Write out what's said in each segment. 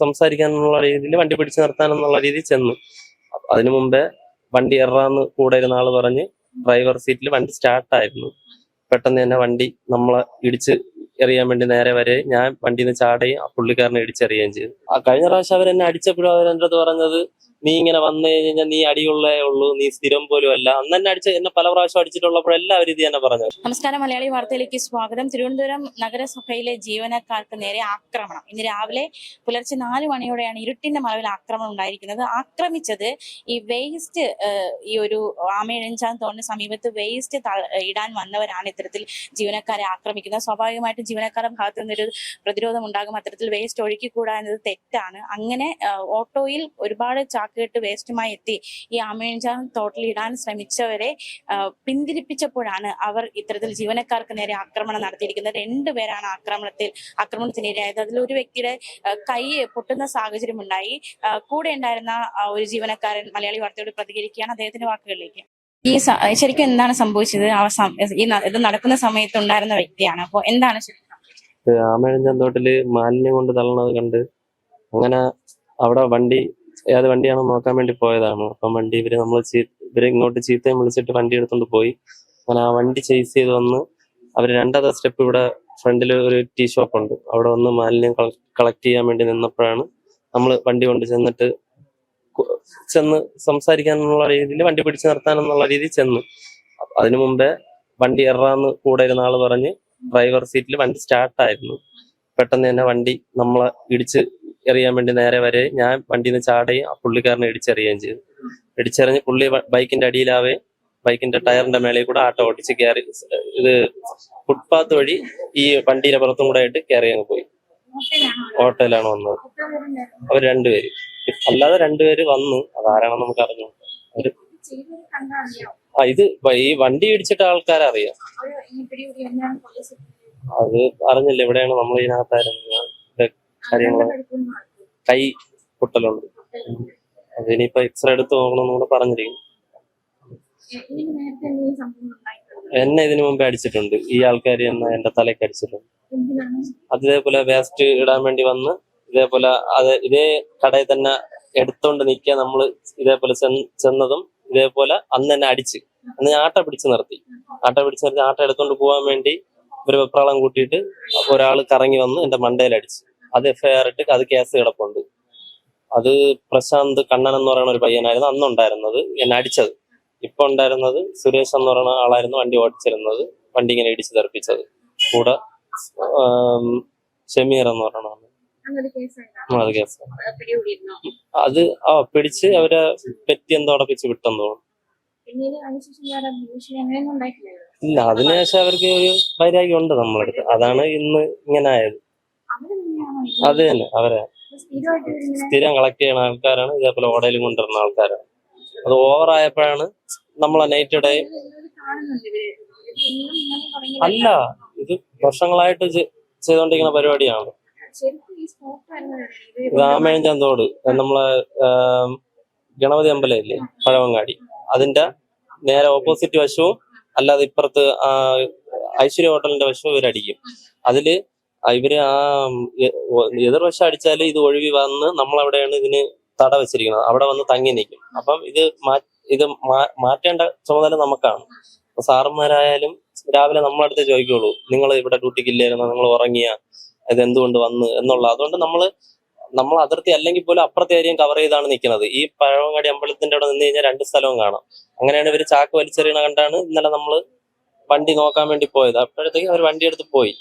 സംസാരിക്കാനുള്ള രീതിയിൽ വണ്ടി പിടിച്ചു നിർത്താനെന്നുള്ള രീതിയിൽ ചെന്നു. അതിനു മുമ്പേ വണ്ടി എറാന്ന് കൂടെ ഇരുന്ന ആള് പറഞ്ഞ് ഡ്രൈവർ സീറ്റിൽ വണ്ടി സ്റ്റാർട്ടായിരുന്നു. പെട്ടെന്ന് തന്നെ വണ്ടി നമ്മളെ ഇടിച്ച് എറിയാൻ വേണ്ടി നേരെ വരെ ഞാൻ വണ്ടിയിൽ നിന്ന് ചാടുകയും ആ പുള്ളിക്കാരനെ ഇടിച്ചെറിയുകയും ചെയ്തു. കഴിഞ്ഞ പ്രാവശ്യം അവരെന്നെ അടിച്ചപ്പോഴും അവരെൻ്റെ അടുത്ത് പറഞ്ഞത്, നീ ഇങ്ങനെ വന്നു കഴിഞ്ഞാൽ നീ അടിയുള്ളേ ഉള്ളൂ, നീ സ്ഥിരം പോലും അല്ല. അന്ന് തന്നെ എന്നെ പല പ്രാവശ്യം അടിച്ചിട്ടുള്ളപ്പോഴെല്ലാവരും ഇത് തന്നെ പറഞ്ഞത്. നമസ്കാരം, മലയാളി വാർത്തയിലേക്ക് സ്വാഗതം. തിരുവനന്തപുരം നഗരസഭയിലെ ജീവനക്കാർക്ക് നേരെ ആക്രമണം. ഇന്ന് രാവിലെ പുലർച്ചെ 4 മണിയോടെയാണ് ഇരുട്ടിന്റെ മറവിൽ ആക്രമണം ഉണ്ടായിരിക്കുന്നത്. ആക്രമിച്ചത് ഈ വേസ്റ്റ്, ഈ ഒരു ആമയിഴഞ്ചാൻ തോന്നിന് സമീപത്ത് വേസ്റ്റ് ഇടാൻ വന്നവരാണ് ഇത്തരത്തിൽ ജീവനക്കാരെ ആക്രമിക്കുന്നത്. സ്വാഭാവികമായിട്ടും ജീവനക്കാരുടെ ഭാഗത്തു നിന്നൊരു പ്രതിരോധം ഉണ്ടാകും. അത്തരത്തിൽ വേസ്റ്റ് ഒഴുക്കിക്കൂടാ എന്നത് തെറ്റാണ്. അങ്ങനെ ഓട്ടോയിൽ ഒരുപാട് ചാക്കുകെട്ട് വേസ്റ്റുമായി എത്തി ഈ ആമയിഴഞ്ചാൻ തോട്ടിൽ ഇടാൻ ശ്രമിച്ചവരെ പിന്തിരിപ്പിച്ചപ്പോഴാണ് അവർ ഇത്തരത്തിൽ ജീവനക്കാർക്ക് നേരെ ആക്രമണം നടത്തിയിരിക്കുന്നത്. 2 പേരാണ് ആക്രമണത്തിനിരയായത്. അതിൽ ഒരു വ്യക്തിയുടെ കൈ പൊട്ടുന്ന സാഹചര്യം ഉണ്ടായി. കൂടെ ഉണ്ടായിരുന്ന ഒരു ജീവനക്കാരൻ മലയാളി വാർത്തയോട് പ്രതികരിക്കുകയാണ്. അദ്ദേഹത്തിന്റെ വാക്കുകളിലേക്ക്. ഈ ശരിക്കും എന്താണ് സംഭവിച്ചത്? ഇത് നടക്കുന്ന സമയത്ത് ഉണ്ടായിരുന്ന വ്യക്തിയാണ്. അപ്പോൾ എന്താണ് ആമയിഴഞ്ചാൻ തോട്ടില് മാലിന്യം കൊണ്ട് തള്ളണത് കണ്ട് അങ്ങനെ അവിടെ ഏത് വണ്ടിയാണെന്ന് നോക്കാൻ വേണ്ടി പോയതാണ്. അപ്പം വണ്ടി ഇവര് ഇങ്ങോട്ട് ചീത്തയും വിളിച്ചിട്ട് വണ്ടി എടുത്തോണ്ട് പോയി. അങ്ങനെ ആ വണ്ടി ചേസ് ചെയ്ത് വന്ന് അവര് 2ാമത്തെ സ്റ്റെപ്പ് ഇവിടെ ഫ്രണ്ടിൽ ഒരു ടീ ഷോപ്പ് ഉണ്ട്, അവിടെ വന്ന് മാലിന്യം കളക്ട് ചെയ്യാൻ വേണ്ടി നിന്നപ്പോഴാണ് നമ്മൾ വണ്ടി കൊണ്ട് ചെന്ന് സംസാരിക്കാനുള്ള രീതിയിൽ വണ്ടി പിടിച്ചു നിർത്താനെന്നുള്ള രീതിയിൽ ചെന്നു. അതിനു മുമ്പേ വണ്ടി എറാന്ന് കൂടെ ഇരുന്ന ആള് പറഞ്ഞ് ഡ്രൈവർ സീറ്റിൽ വണ്ടി സ്റ്റാർട്ടായിരുന്നു. പെട്ടെന്ന് തന്നെ വണ്ടി നമ്മളെ ഇടിച്ച് എറിയാൻ വേണ്ടി നേരെ വരെ ഞാൻ വണ്ടിയിൽ നിന്ന് ചാടുകയും ആ പുള്ളിക്കാരനെ ഇടിച്ചെറിയുകയും ചെയ്തു. ഇടിച്ചെറിഞ്ഞ് പുള്ളി ബൈക്കിന്റെ അടിയിലാവേ ബൈക്കിന്റെ ടയറിന്റെ മേളിൽ കൂടെ ആട്ടോ ഓടിച്ച് കയറി, ഇത് ഫുട്പാത്ത് വഴി ഈ വണ്ടിയുടെ പുറത്തും കൂടെ ആയിട്ട് കയറി അങ്ങ് പോയി. ഓട്ടോയിലാണ് വന്നത്. അവർ 2 പേര്, അല്ലാതെ 2 പേര് വന്നു. അതാരാണെന്ന് നമുക്ക് അറിഞ്ഞു. ഇത് ഈ വണ്ടി ഇടിച്ചിട്ട് ആൾക്കാരറിയാം. അത് അറിഞ്ഞില്ല. എവിടെയാണ് നമ്മൾ ഇതിനകത്തായിരുന്നു. കാര്യങ്ങള് കൈ പൊട്ടലുണ്ട്. അതിനിപ്പോ എക്സ്റേ എടുത്ത് നോക്കണമെന്ന് കൂടെ പറഞ്ഞിരിക്കും. എന്നെ ഇതിനു മുമ്പേ അടിച്ചിട്ടുണ്ട്. ഈ ആൾക്കാർ എന്നെ എന്റെ തലയ്ക്ക് അടിച്ചിട്ടുണ്ട്. അതേപോലെ വേസ്റ്റ് ഇടാൻ വേണ്ടി വന്ന് ഇതേപോലെ ഇതേ കടയിൽ തന്നെ എടുത്തോണ്ട് നിൽക്കാൻ നമ്മള് ഇതേപോലെ ചെന്നതും ഇതേപോലെ അന്ന് എന്നെ അടിച്ച്. അന്ന് ഞാൻ ആട്ട പിടിച്ച് നിർത്തി. ആട്ട എടുത്തോണ്ട് പോകാൻ വേണ്ടി ഒരു വെപ്രാളം കൂട്ടിയിട്ട് ഒരാൾ കറങ്ങി വന്ന് എന്റെ മണ്ടയിൽ അടിച്ച്. അത് FIR ഇട്ട് അത് കേസ് കിടപ്പുണ്ട്. അത് പ്രശാന്ത് കണ്ണൻ എന്ന് പറയുന്ന ഒരു പയ്യനായിരുന്നു അന്നുണ്ടായിരുന്നത്, എന്നെ അടിച്ചത്. ഇപ്പൊ ഉണ്ടായിരുന്നത് സുരേഷ് എന്ന് പറയുന്ന ആളായിരുന്നു വണ്ടി ഓടിച്ചിരുന്നത്, വണ്ടി ഇങ്ങനെ ഇടിച്ച് തെറിപ്പിച്ചത്. കൂടെ ഷമീർ എന്ന് പറയുന്ന അത് കേസ്. അത് പിടിച്ച് അവരെ പെറ്റി എന്തോ അടപ്പിച്ച് വിട്ടെന്ന് തോന്നുന്നു. ഇല്ല, അതിനുശേഷം അവർക്ക് ഒരു വൈരാഗ്യം ഉണ്ട് നമ്മളടുത്ത്. അതാണ് ഇന്ന് ഇങ്ങനെ ആയത്. അത് തന്നെ, അവരെ സ്ഥിരം കളക്ട് ചെയ്യുന്ന ആൾക്കാരാണ്. ഇതേപോലെ ഓടയിലും കൊണ്ടുവരുന്ന ആൾക്കാരാണ്. അത് ഓവറായപ്പോഴാണ് നമ്മളെ നൈറ്റ് ഡേ. അല്ല, ഇത് വർഷങ്ങളായിട്ട് ചെയ്തുകൊണ്ടിരിക്കുന്ന പരിപാടിയാണ്. ഇത് ആമയിഴഞ്ചാൻ തോട്, നമ്മളെ ഗണപതി അമ്പലം ഇല്ലേ, പഴവങ്ങാടി, അതിന്റെ നേരെ ഓപ്പോസിറ്റ് വശവും അല്ലാതെ ഇപ്പുറത്ത് ഐശ്വര്യ ഹോട്ടലിന്റെ വശവും ഇവരടിക്കും. അതില് ഇവര് എതിർവശം അടിച്ചാല് ഇത് ഒഴുകി വന്ന് നമ്മളവിടെയാണ് ഇതിന് തട വെച്ചിരിക്കുന്നത്, അവിടെ വന്ന് തങ്ങി നിൽക്കും. അപ്പം ഇത് മാറ്റേണ്ട ചുമതല നമുക്കാണ്. അപ്പൊ സാറന്മാരായാലും രാവിലെ നമ്മളടുത്ത് ചോദിക്കുള്ളൂ, നിങ്ങൾ ഇവിടെ ഡ്യൂട്ടിക്ക് ഇല്ലായിരുന്നോ, നിങ്ങൾ ഉറങ്ങിയ, ഇത് എന്തുകൊണ്ട് വന്ന് എന്നുള്ള. അതുകൊണ്ട് നമ്മൾ അതിർത്തി അല്ലെങ്കിൽ പോലും അപ്പുറത്തെ ഏരിയയും കവർ ചെയ്താണ് നിൽക്കുന്നത്. ഈ പഴവങ്ങാടി അമ്പലത്തിന്റെ അവിടെ നിന്ന് കഴിഞ്ഞാൽ 2 സ്ഥലവും കാണാം. അങ്ങനെയാണ് ഇവര് ചാക്ക് വലിച്ചെറിയണ കണ്ടാണ് ഇന്നലെ നമ്മള് വണ്ടി നോക്കാൻ വേണ്ടി പോയത്. അപ്പോഴത്തേക്ക് അവർ വണ്ടി എടുത്ത് പോയി.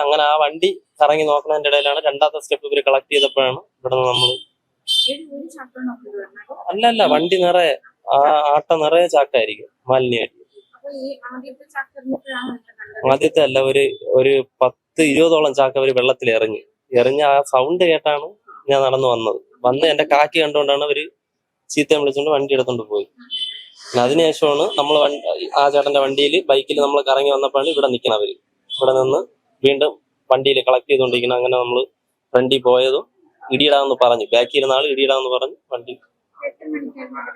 അങ്ങനെ ആ വണ്ടി കറങ്ങി നോക്കുന്നതിന്റെ ഇടയിലാണ് 2ാമത്തെ സ്റ്റെപ്പ് ഇവര് കളക്ട് ചെയ്തപ്പോഴാണ് ഇവിടെ നിന്ന് നമ്മള്. അല്ല, വണ്ടി നിറയെ ആട്ട നിറയെ ചാക്കായിരിക്കും, മാലിന്യമായിരിക്കും. ആദ്യത്തെ അല്ല, ഒരു 10-20ഓളം ചാക്ക് അവര് വെള്ളത്തിൽ എറിഞ്ഞ് ആ സൗണ്ട് കേട്ടാണ് ഞാൻ നടന്നു വന്ന് എന്റെ കാക്കി കണ്ടുകൊണ്ടാണ് അവര് ചീത്തയും വിളിച്ചുകൊണ്ട് വണ്ടി എടുത്തോണ്ട് പോയി. അതിനുശേഷമാണ് നമ്മൾ ആ ചേട്ടന്റെ ബൈക്കിൽ നമ്മൾ കറങ്ങി വന്നപ്പോഴാണ് ഇവിടെ നിൽക്കണവര്. ഇവിടെ നിന്ന് വീണ്ടും വണ്ടിയിൽ കളക്ട് ചെയ്തുകൊണ്ടിരിക്കണം. അങ്ങനെ നമ്മൾ ഫ്രണ്ടിൽ പോയതും ഇടിയിടാമെന്ന് പറഞ്ഞു, ബാക്കി ഇരുന്ന ആള് ഇടിയിടാമെന്ന് പറഞ്ഞു വണ്ടി.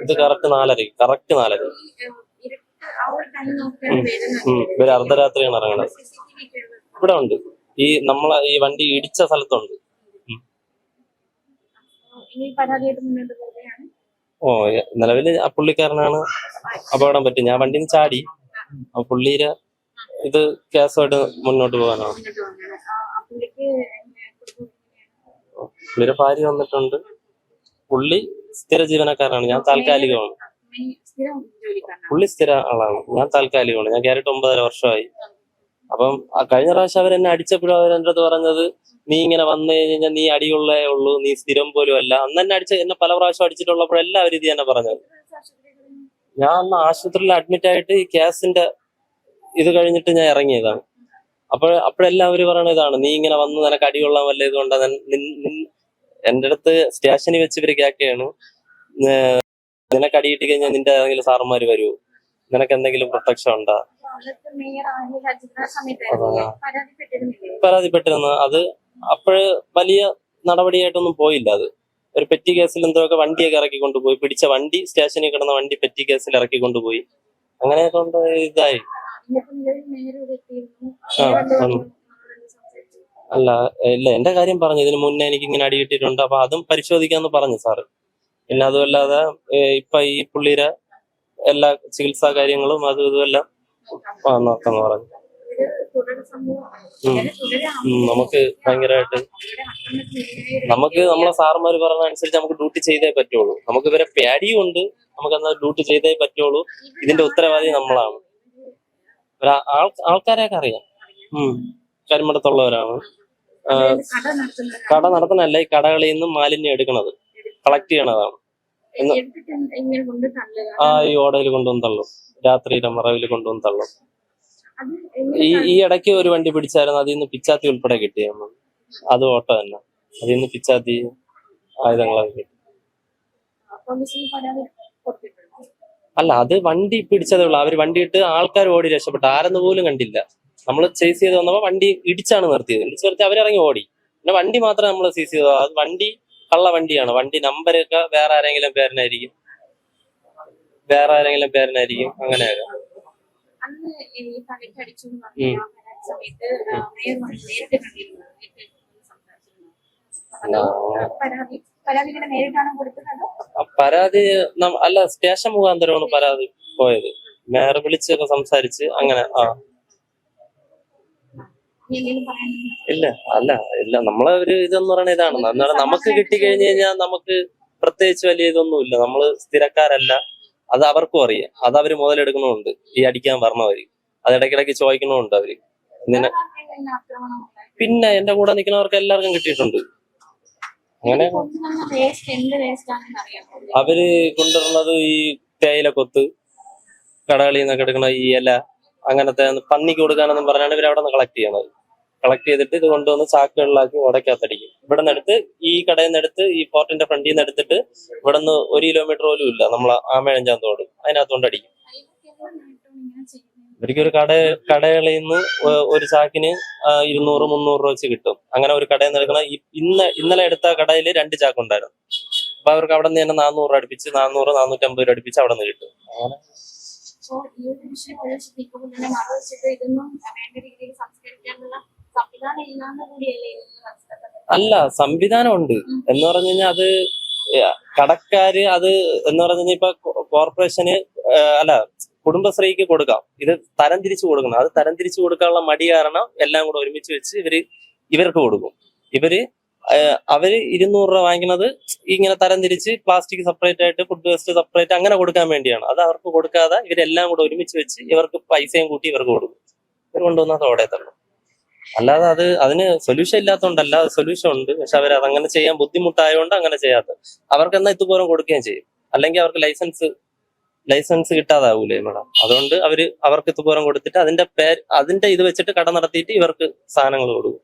ഇത് കറക്റ്റ് 4:30. ഇവര് അർദ്ധരാത്രിയാണ് ഇറങ്ങണത്. ഇവിടെ ഉണ്ട്, ഈ നമ്മളെ ഈ വണ്ടി ഇടിച്ച സ്ഥലത്തുണ്ട്. ഇനി പരാതിയായിട്ട് മുന്നോട്ട് പോവുകയാണ്. ഓ നിലവില് ആ പുള്ളിക്കാരനാണ് അപകടം പറ്റി. ഞാൻ വണ്ടിയിൽ നിന്ന് ചാടി. ആ പുള്ളിയുടെ ഇത് കേസുമായിട്ട് മുന്നോട്ട് പോകാനാണ്. മുന്നോട്ട് പോവുകയാണ്. ആ പുള്ളിക്ക് കുടുംബം പുള്ളിയുടെ ഭാര്യ വന്നിട്ടുണ്ട്. പുള്ളി സ്ഥിര ജീവനക്കാരാണ്, ഞാൻ താൽക്കാലികമാണ്. സ്ഥിരം ജോലിക്കാരനാണ്. പുള്ളി സ്ഥിര ആളാണ്, ഞാൻ താൽക്കാലികമാണ്. ഞാൻ കയറിയിട്ട് 9.5 വർഷമായി. അപ്പം ആ കഴിഞ്ഞ പ്രാവശ്യം അവരെന്നെ അടിച്ചപ്പോഴും അവരെന്റെ അടുത്ത് പറഞ്ഞത്, നീ ഇങ്ങനെ വന്നു കഴിഞ്ഞാൽ നീ അടിയുള്ളേ ഉള്ളൂ, നീ സ്ഥിരം പോലും അല്ല. അന്ന് തന്നെ എന്നെ പല പ്രാവശ്യം അടിച്ചിട്ടുള്ളപ്പോഴെല്ലാം അവർ ഇത് തന്നെ പറഞ്ഞത്. ഞാൻ അന്ന് ആശുപത്രിയിൽ അഡ്മിറ്റ് ആയിട്ട് ഈ കേസിന്റെ ഇത് കഴിഞ്ഞിട്ട് ഞാൻ ഇറങ്ങിയതാണ്. അപ്പോഴെല്ലാം അവര് പറയണ ഇതാണ്, നീ ഇങ്ങനെ വന്ന് നിനക്ക് അടികൊള്ളാൻ വല്ല ഇതുകൊണ്ടാ എന്റെ അടുത്ത് സ്റ്റേഷനിൽ വെച്ച് ഇവര് കേൾക്കുകയാണ്, നിനക്ക് അടി കിട്ടി കഴിഞ്ഞാൽ നിന്റെ ഏതെങ്കിലും സാറന്മാര് വരുമോ, നിനക്ക് എന്തെങ്കിലും പ്രൊട്ടക്ഷൻ ഉണ്ടാ? പരാതിപ്പെട്ടിരുന്നു. അത് അപ്പോഴ് വലിയ നടപടിയായിട്ടൊന്നും പോയില്ല. അത് ഒരു പെറ്റി കേസിൽ എന്തൊക്കെ വണ്ടിയൊക്കെ ഇറക്കി കൊണ്ടുപോയി, പിടിച്ച വണ്ടി, സ്റ്റേഷനിൽ കിടന്ന വണ്ടി പെറ്റി കേസിൽ ഇറക്കി കൊണ്ടുപോയി. അങ്ങനെ കൊണ്ട് ഇതായി. അല്ല ഇല്ല, എന്റെ കാര്യം പറഞ്ഞു, ഇതിന് മുന്നേ എനിക്ക് ഇങ്ങനെ അടി കിട്ടിയിട്ടുണ്ട്, അപ്പൊ അതും പരിശോധിക്കാന്ന് പറഞ്ഞു സാറ്. പിന്നെ അതുമല്ലാതെ ഇപ്പൊ ഈ പുള്ളിയുടെ എല്ലാ ചികിത്സാ കാര്യങ്ങളും അതും ഇതുമെല്ലാം നോക്കാന്ന് പറഞ്ഞു. നമുക്ക് ഭയങ്കരമായിട്ട് നമുക്ക് നമ്മളെ സാറന്മാര് പറഞ്ഞ അനുസരിച്ച് നമുക്ക് ഡ്യൂട്ടി ചെയ്തേ പറ്റുള്ളൂ. നമുക്ക് ഇവരെ പേടിയും ഉണ്ട്, നമുക്ക് എന്നാൽ ഡ്യൂട്ടി ചെയ്തേ പറ്റുള്ളൂ. ഇതിന്റെ ഉത്തരവാദി നമ്മളാണ്. ആൾക്കാരെയൊക്കെ അറിയാം. കരിമടത്തുള്ളവരാണ്. കട നടത്തുന്നതല്ല, ഈ കടകളിൽ നിന്നും മാലിന്യം എടുക്കണത്, കളക്ട് ചെയ്യണതാണ്. ഈ ഓടയിൽ കൊണ്ടുവന്ന് തള്ളും, രാത്രിയിലെ മറവിൽ കൊണ്ടുവന്ന് തള്ളും. ഈ ഇടയ്ക്ക് ഒരു വണ്ടി പിടിച്ചായിരുന്നു, അതിൽ നിന്ന് പിച്ചാത്തി ഉൾപ്പെടെ കിട്ടിയായിരുന്നു. അത് ഓട്ടോ തന്നെ, അതിൽ നിന്ന് പിച്ചാത്തി ആയുധങ്ങളൊക്കെ കിട്ടി. അല്ല, അത് വണ്ടി പിടിച്ചതേ ഉള്ളൂ. അവര് വണ്ടി ഇട്ട് ആൾക്കാർ ഓടി രക്ഷപ്പെട്ടു, ആരെന്ന് പോലും കണ്ടില്ല. നമ്മൾ ചേസ് ചെയ്ത് വന്നപ്പോ വണ്ടി ഇടിച്ചാണ് നിർത്തിയത്. ഇടിച്ചു നിർത്തി അവരിറങ്ങി ഓടി. പിന്നെ വണ്ടി മാത്രമേ നമ്മൾ സീസ് ചെയ്തത്. അത് വണ്ടി കള്ള വണ്ടിയാണ്. വണ്ടി നമ്പരൊക്കെ വേറെ ആരെങ്കിലും പേരിനായിരിക്കും, അങ്ങനെയൊക്കെ. പരാതി അല്ല, സ്റ്റേഷൻ മുഖാന്തരമാണ് പരാതി പോയത്. മേയർ വിളിച്ചൊക്കെ സംസാരിച്ച് അങ്ങനെ. ഇല്ല നമ്മളെ ഒരു ഇതെന്ന് പറയുന്നത് ഇതാണ്. എന്നാലും നമുക്ക് കിട്ടിക്കഴിഞ്ഞു കഴിഞ്ഞാൽ നമുക്ക് പ്രത്യേകിച്ച് വലിയ ഇതൊന്നുമില്ല. നമ്മള് സ്ഥിരക്കാരല്ല, അത് അവർക്കും അറിയാം. അത് അവര് മുതലെടുക്കണമുണ്ട്, ഈ അടിക്കാൻ പറഞ്ഞവര്. അത് ഇടയ്ക്കിടയ്ക്ക് ചോദിക്കണമുണ്ട് അവര്. പിന്നെ എന്റെ കൂടെ നിൽക്കുന്നവർക്ക് എല്ലാവർക്കും കിട്ടിയിട്ടുണ്ട്. അങ്ങനെ അവര് കൊണ്ടുവരുന്നത് ഈ തേയില കൊത്ത്, കടകളിൽ നിന്നൊക്കെ എടുക്കണ ഈ ഇല, അങ്ങനത്തെ പന്നിക്ക് കൊടുക്കാനെന്നും പറഞ്ഞാണ് ഇവർ അവിടെ നിന്ന് കളക്ട് ചെയ്യണത്. കളക്ട് ചെയ്തിട്ട് ഇത് കൊണ്ടുവന്ന് ചാക്കുകളിലാക്കി ഉടക്കകത്തടിക്കും. ഇവിടെ നിന്ന് എടുത്ത് ഈ കടയിൽ നിന്ന് എടുത്ത് ഈ പോർട്ടിന്റെ ഫ്രണ്ടിൽ നിന്ന് എടുത്തിട്ട് ഇവിടെ നിന്ന് 1 കിലോമീറ്റർ പോലും ഇല്ല, നമ്മളെ ആമേഴഞ്ചാം തോട്, അതിനകത്തോണ്ട് അടിക്കും. ഇവർക്കൊരു കടകളിൽ നിന്ന് ഒരു ചാക്കിന് 200-300 രൂപ വെച്ച് കിട്ടും. അങ്ങനെ ഒരു കടയിൽ നിന്ന് എടുക്കണ ഇന്നലെ എടുത്ത കടയിൽ 2 ചാക്കുണ്ടായിരുന്നു. അപ്പൊ അവർക്ക് അവിടെ നിന്ന് തന്നെ 400 രൂപ അടുപ്പിച്ച്, 400-450 രൂപ അടുപ്പിച്ച് അവിടെ നിന്ന് കിട്ടും. അങ്ങനെ അല്ല, സംവിധാനമുണ്ട് എന്ന് പറഞ്ഞു കഴിഞ്ഞാൽ അത് കടക്കാര് അത് എന്ന് പറഞ്ഞു കഴിഞ്ഞാൽ ഇപ്പൊ കോർപ്പറേഷന് അല്ല കുടുംബശ്രീക്ക് കൊടുക്കാം. ഇത് തരം തിരിച്ചു കൊടുക്കണം. അത് തരം തിരിച്ചു കൊടുക്കാനുള്ള മടി കാരണം എല്ലാം കൂടെ ഒരുമിച്ച് വെച്ച് ഇവർക്ക് കൊടുക്കും. അവര് 200 രൂപ വാങ്ങിക്കുന്നത് ഇങ്ങനെ തരം തിരിച്ച് പ്ലാസ്റ്റിക് സെപ്പറേറ്റ് ആയിട്ട്, ഫുഡ് വേസ്റ്റ് സെപ്പറേറ്റ് അങ്ങനെ കൊടുക്കാൻ വേണ്ടിയാണ്. അത് അവർക്ക് കൊടുക്കാതെ ഇവരെല്ലാം കൂടെ ഒരുമിച്ച് വെച്ച് ഇവർക്ക് പൈസയും കൂട്ടി ഇവർക്ക് കൊടുക്കും. ഇവർ കൊണ്ടുവന്നാൽ അതോടെ തള്ളും. അല്ലാതെ അതിന് സൊല്യൂഷൻ ഇല്ലാത്തതുകൊണ്ടല്ല, സൊല്യൂഷൻ ഉണ്ട്. പക്ഷെ അവർ അതങ്ങനെ ചെയ്യാൻ ബുദ്ധിമുട്ടായതുകൊണ്ട് അങ്ങനെ ചെയ്യാത്ത. അവർക്ക് എന്നാൽ ഇതുപോലെ കൊടുക്കുകയും ചെയ്യും. അല്ലെങ്കിൽ അവർക്ക് ലൈസൻസ് കിട്ടാതാവൂലേ മേഡം. അതുകൊണ്ട് അവർക്ക് ഇതുപോലെ കൊടുത്തിട്ട് അതിന്റെ ഇത് വെച്ചിട്ട് കട നടത്തിയിട്ട് ഇവർക്ക് സാധനങ്ങൾ കൊടുക്കും.